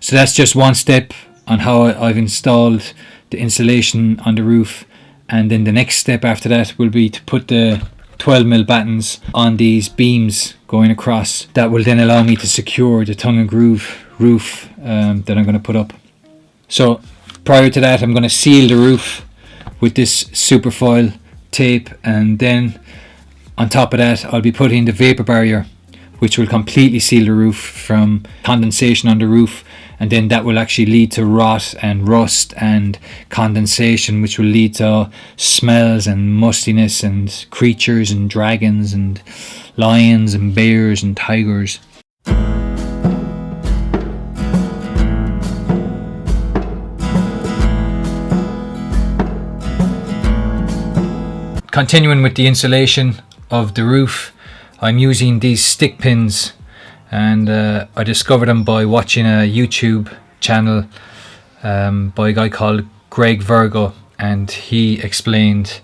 So that's just one step on how I've installed the insulation on the roof, and then the next step after that will be to put the 12mm battens on these beams going across. That will then allow me to secure the tongue and groove roof that I'm going to put up. So prior to that, I'm going to seal the roof with this superfoil tape, and then on top of that I'll be putting the vapor barrier, which will completely seal the roof from condensation on the roof, and then that will actually lead to rot and rust and condensation, which will lead to smells and mustiness and creatures and dragons and lions and bears and tigers. Continuing with the insulation of the roof, I'm using these stick pins, and I discovered them by watching a YouTube channel by a guy called Greg Virgo, and he explained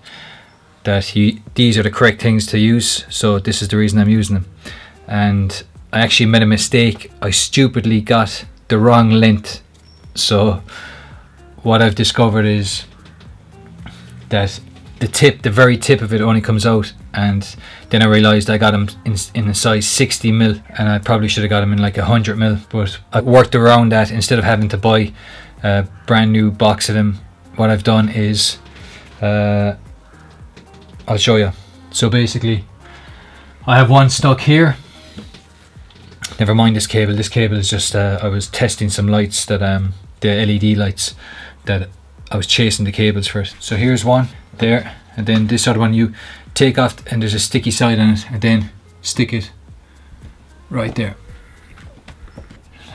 that these are the correct things to use, so this is the reason I'm using them. And I actually made a mistake. I stupidly got the wrong length, so what I've discovered is that the very tip of it only comes out, and then I realized I got them in a size 60mm, and I probably should have got them in like 100mm, but I worked around that. Instead of having to buy a brand new box of them, what I've done is I'll show you. So basically I have one stuck here. Never mind this cable. This cable is just I was testing some lights that the LED lights that I was chasing the cables for it. So here's one there, and then this other one you take off, and there's a sticky side on it, and then stick it right there.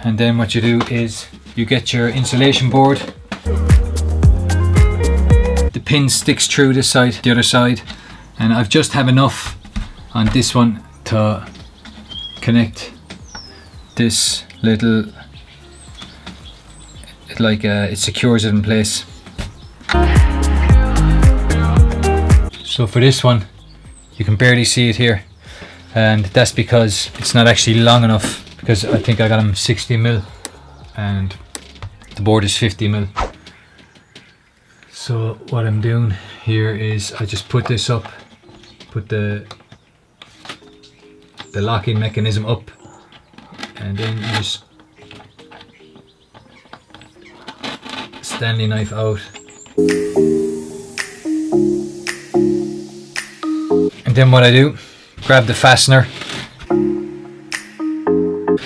And then what you do is you get your insulation board. The pin sticks through this side, the other side, and I've just have enough on this one to connect this little, it secures it in place. So for this one, you can barely see it here, and that's because it's not actually long enough, because I think I got them 60mm and the board is 50mm. So what I'm doing here is I just put this up, put the locking mechanism up, and then you just Stanley knife out. And then what I do, grab the fastener.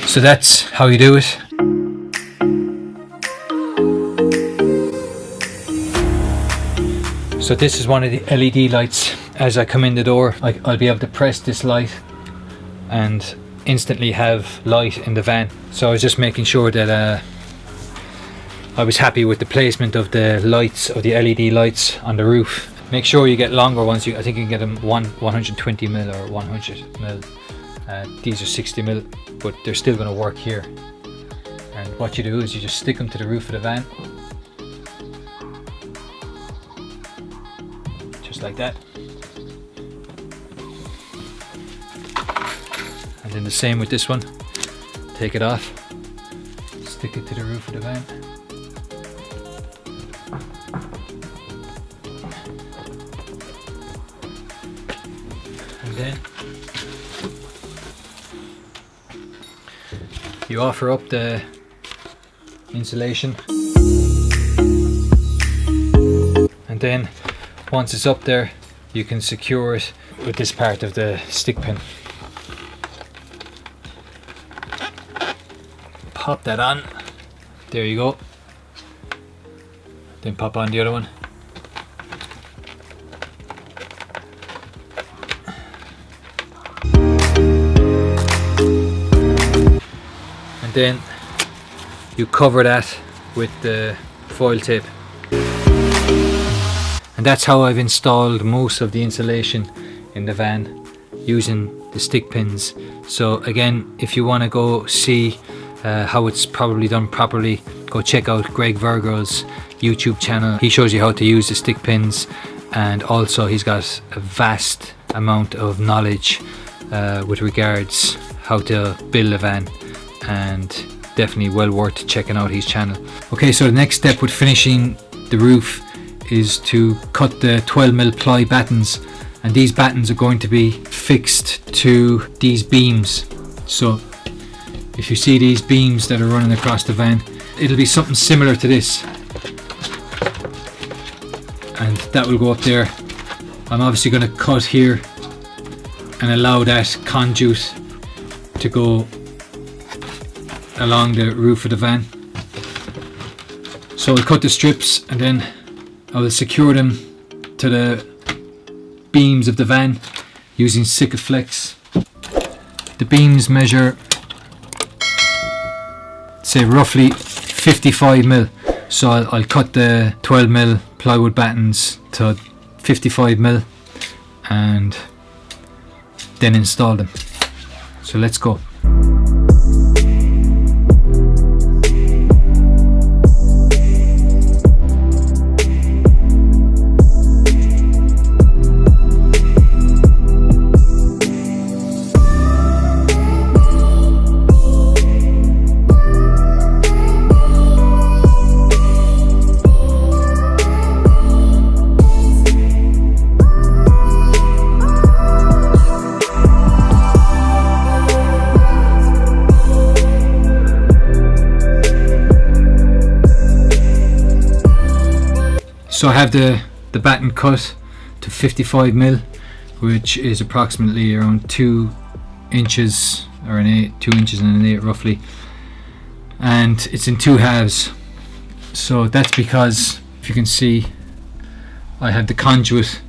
So that's how you do it. So this is one of the LED lights. As I come in the door, I'll be able to press this light and instantly have light in the van. So I was just making sure that I was happy with the placement of the lights, of the LED lights on the roof. Make sure you get longer ones. I think you can get them 120mm or 100mm. These are 60mm, but they're still going to work here. And what you do is you just stick them to the roof of the van, just like that. And then the same with this one. Take it off, stick it to the roof of the van. Then you offer up the insulation, and then once it's up there you can secure it with this part of the stick pin. Pop that on, there you go. Then pop on the other one. Then you cover that with the foil tape, and that's how I've installed most of the insulation in the van, using the stick pins. So again, if you want to go see how it's probably done properly, go check out Greg Virgo's YouTube channel. He shows you how to use the stick pins, and also he's got a vast amount of knowledge with regards how to build a van and definitely well worth checking out his channel. Okay, so the next step with finishing the roof is to cut the 12 Mil Ply Batons, and these battens are going to be fixed to these beams. So if you see these beams that are running across the van, it'll be something similar to this, and that will go up there. I'm obviously going to cut here and allow that conduit to go along the roof of the van. So I'll cut the strips and then I will secure them to the beams of the van using Sikaflex. The beams measure, say, roughly 55 mil. So I'll cut the 12 mil plywood battens to 55 mil and then install them. So let's go. So I have the batten cut to 55 mil, which is approximately around 2 inches or 2 inches and an 8 roughly, and it's in 2 halves. So that's because, if you can see, I have the conduit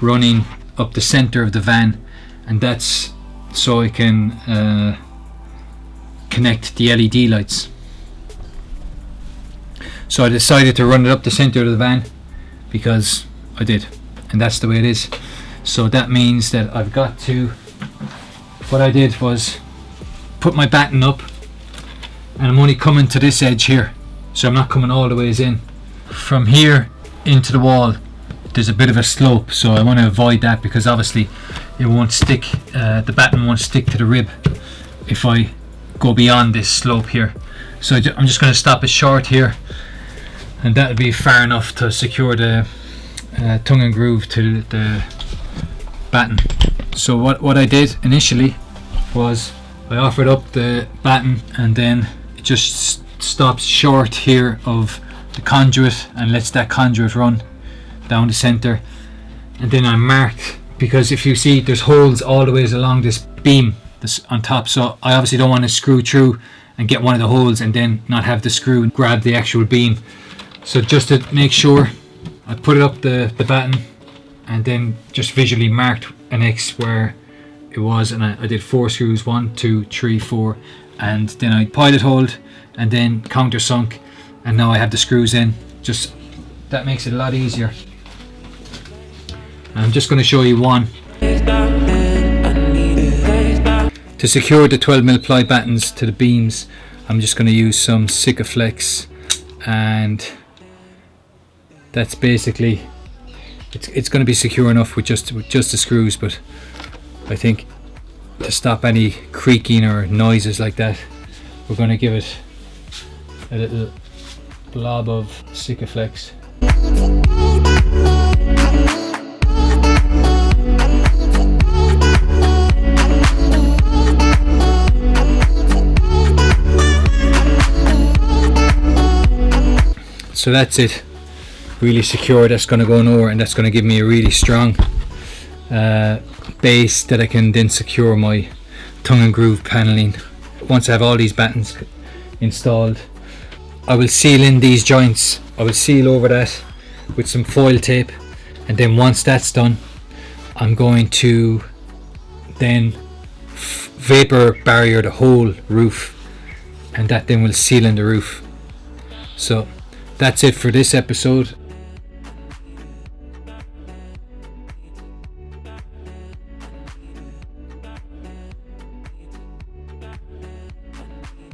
running up the center of the van, and that's so I can connect the LED lights. So I decided to run it up the center of the van because I did, and that's the way it is. So that means that I've got to, what I did was put my batten up, and I'm only coming to this edge here, so I'm not coming all the ways in. From here into the wall there's a bit of a slope, so I want to avoid that because obviously it won't stick, the batten won't stick to the rib if I go beyond this slope here. So I'm just going to stop it short here, and that'll be far enough to secure the tongue and groove to the batten. So what I did initially was I offered up the batten, and then it just stops short here of the conduit and lets that conduit run down the center. And then I marked, because if you see there's holes all the ways along this beam this on top, so I obviously don't want to screw through and get one of the holes and then not have the screw and grab the actual beam. So just to make sure, I put it up the batten and then just visually marked an X where it was, and I did 4 screws, 1, 2, 3, 4, and then I pilot hold and then countersunk, and now I have the screws in. Just that makes it a lot easier. I'm just going to show you one. To secure the 12 Mil Ply Batons to the beams, I'm just going to use some Sikaflex, and that's basically, it's going to be secure enough with just the screws, but I think to stop any creaking or noises like that, we're going to give it a little blob of Sikaflex. So that's it, really secure. That's going to go nowhere, and that's going to give me a really strong base that I can then secure my tongue and groove paneling. Once I have all these battens installed, I will seal in these joints. I will seal over that with some foil tape, and then once that's done, I'm going to then vapor barrier the whole roof, and that then will seal in the roof. So that's it for this episode.